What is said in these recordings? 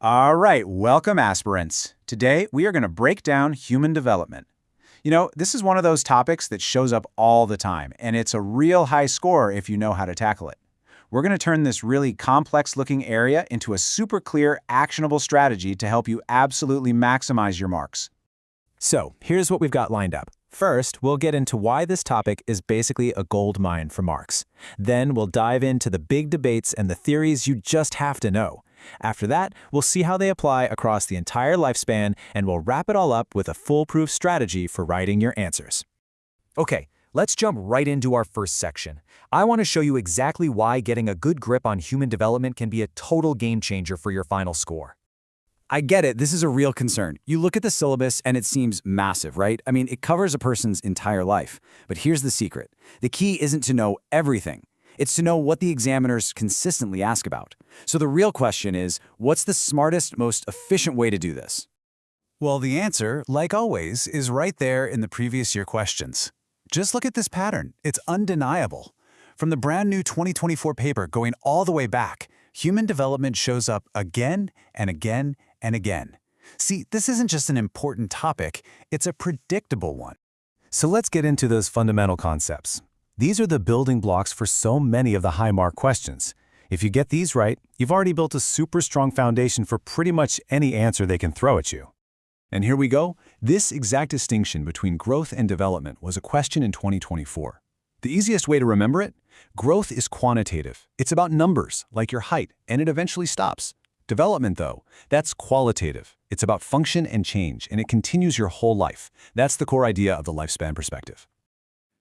All right, welcome aspirants. Today, we are going to break down human development. This is one of those topics that shows up all the time, and it's a real high score if you know how to tackle it. We're going to turn this really complex-looking area into a super clear, actionable strategy to help you absolutely maximize your marks. So, here's what we've got lined up. First, we'll get into why this topic is basically a gold mine for marks. Then, we'll dive into the big debates and the theories you just have to know. After that, we'll see how they apply across the entire lifespan, and we'll wrap it all up with a foolproof strategy for writing your answers. Okay, let's jump right into our first section. I want to show you exactly why getting a good grip on human development can be a total game changer for your final score. I get it, this is a real concern. You look at the syllabus and it seems massive, right? I mean, it covers a person's entire life. But here's the secret. The key isn't to know everything. It's to know what the examiners consistently ask about. So the real question is, what's the smartest, most efficient way to do this? Well, the answer, like always, is right there in the previous year questions. Just look at this pattern. It's undeniable. From the brand new 2024 paper going all the way back, human development shows up again and again and again. See, this isn't just an important topic, it's a predictable one. So let's get into those fundamental concepts. These are the building blocks for so many of the high-mark questions. If you get these right, you've already built a super strong foundation for pretty much any answer they can throw at you. And here we go. This exact distinction between growth and development was a question in 2024. The easiest way to remember it? Growth is quantitative. It's about numbers, like your height, and it eventually stops. Development, though, that's qualitative. It's about function and change, and it continues your whole life. That's the core idea of the lifespan perspective.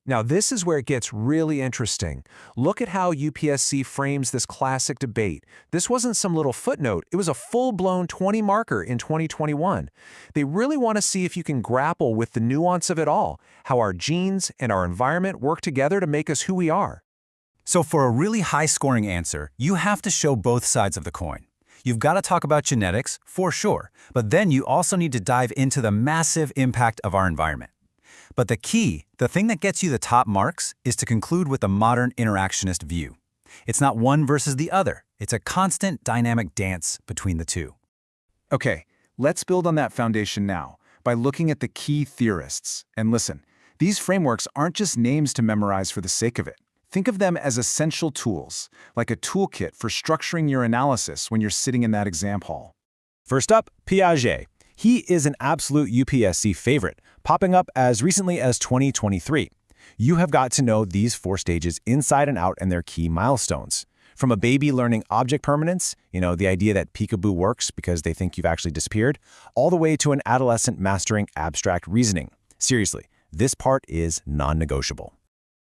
Now, this is where it gets really interesting. Look at how UPSC frames this classic debate. This wasn't some little footnote. It was a full-blown 20-marker in 2021. They really want to see if you can grapple with the nuance of it all, how our genes and our environment work together to make us who we are. So for a really high-scoring answer, you have to show both sides of the coin. You've got to talk about genetics, for sure, but then you also need to dive into the massive impact of our environment. But the key, the thing that gets you the top marks, is to conclude with a modern interactionist view. It's not one versus the other. It's a constant dynamic dance between the two. Okay, let's build on that foundation now by looking at the key theorists. And listen, these frameworks aren't just names to memorize for the sake of it. Think of them as essential tools, like a toolkit for structuring your analysis when you're sitting in that exam hall. First up, Piaget. He is an absolute UPSC favorite, popping up as recently as 2023. You have got to know these 4 stages inside and out and their key milestones. From a baby learning object permanence, the idea that peekaboo works because they think you've actually disappeared, all the way to an adolescent mastering abstract reasoning. Seriously, this part is non-negotiable.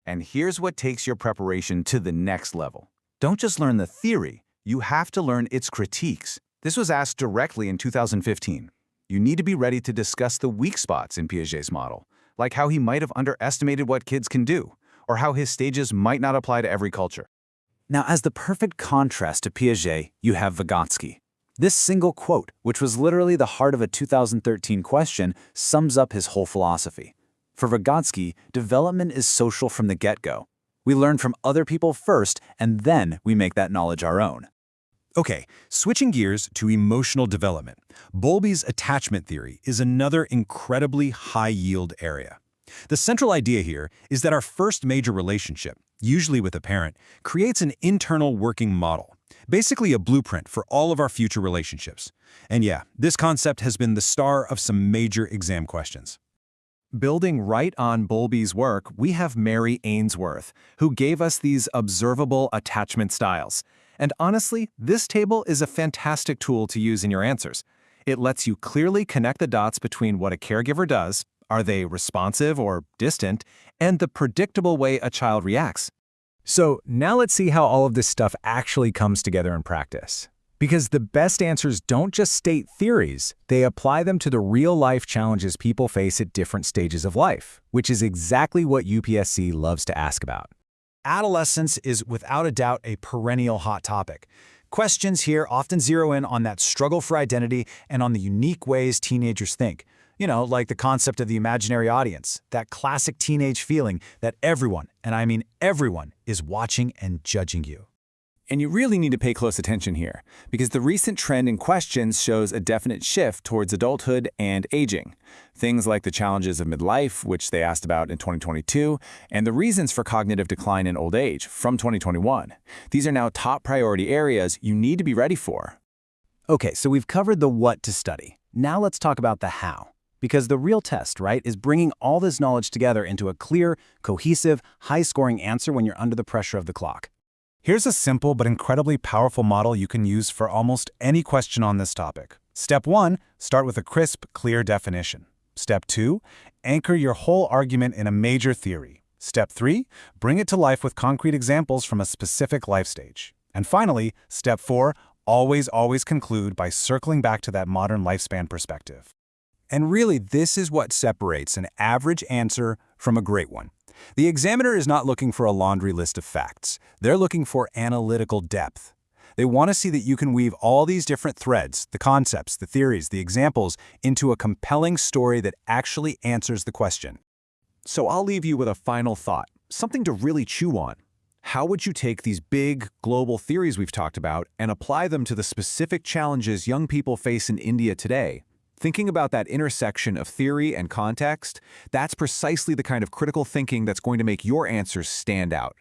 And here's what takes your preparation to the next level. Don't just learn the theory, you have to learn its critiques. This was asked directly in 2015. You need to be ready to discuss the weak spots in Piaget's model, like how he might have underestimated what kids can do, or how his stages might not apply to every culture. Now, as the perfect contrast to Piaget, you have Vygotsky. This single quote, which was literally the heart of a 2013 question, sums up his whole philosophy. For Vygotsky, development is social from the get-go. We learn from other people first, and then we make that knowledge our own. Okay, switching gears to emotional development. Bowlby's attachment theory is another incredibly high-yield area. The central idea here is that our first major relationship, usually with a parent, creates an internal working model, basically a blueprint for all of our future relationships. And yeah, this concept has been the star of some major exam questions. Building right on Bowlby's work, we have Mary Ainsworth, who gave us these observable attachment styles. And honestly, this table is a fantastic tool to use in your answers. It lets you clearly connect the dots between what a caregiver does, are they responsive or distant, and the predictable way a child reacts. So now let's see how all of this stuff actually comes together in practice. Because the best answers don't just state theories, they apply them to the real-life challenges people face at different stages of life, which is exactly what UPSC loves to ask about. Adolescence is without a doubt a perennial hot topic. Questions here often zero in on that struggle for identity and on the unique ways teenagers think. Like the concept of the imaginary audience, that classic teenage feeling that everyone, and I mean everyone, is watching and judging you. And you really need to pay close attention here, because the recent trend in questions shows a definite shift towards adulthood and aging. Things like the challenges of midlife, which they asked about in 2022, and the reasons for cognitive decline in old age from 2021. These are now top priority areas you need to be ready for. Okay, so we've covered the what to study. Now let's talk about the how. Because the real test, right, is bringing all this knowledge together into a clear, cohesive, high-scoring answer when you're under the pressure of the clock. Here's a simple but incredibly powerful model you can use for almost any question on this topic. Step 1, start with a crisp, clear definition. Step 2, anchor your whole argument in a major theory. Step 3, bring it to life with concrete examples from a specific life stage. And finally, Step 4, always conclude by circling back to that modern lifespan perspective. And really, this is what separates an average answer from a great one. The examiner is not looking for a laundry list of facts. They're looking for analytical depth. They want to see that you can weave all these different threads, the concepts, the theories, the examples, into a compelling story that actually answers the question. So I'll leave you with a final thought, something to really chew on. How would you take these big, global theories we've talked about and apply them to the specific challenges young people face in India today? Thinking about that intersection of theory and context, that's precisely the kind of critical thinking that's going to make your answers stand out.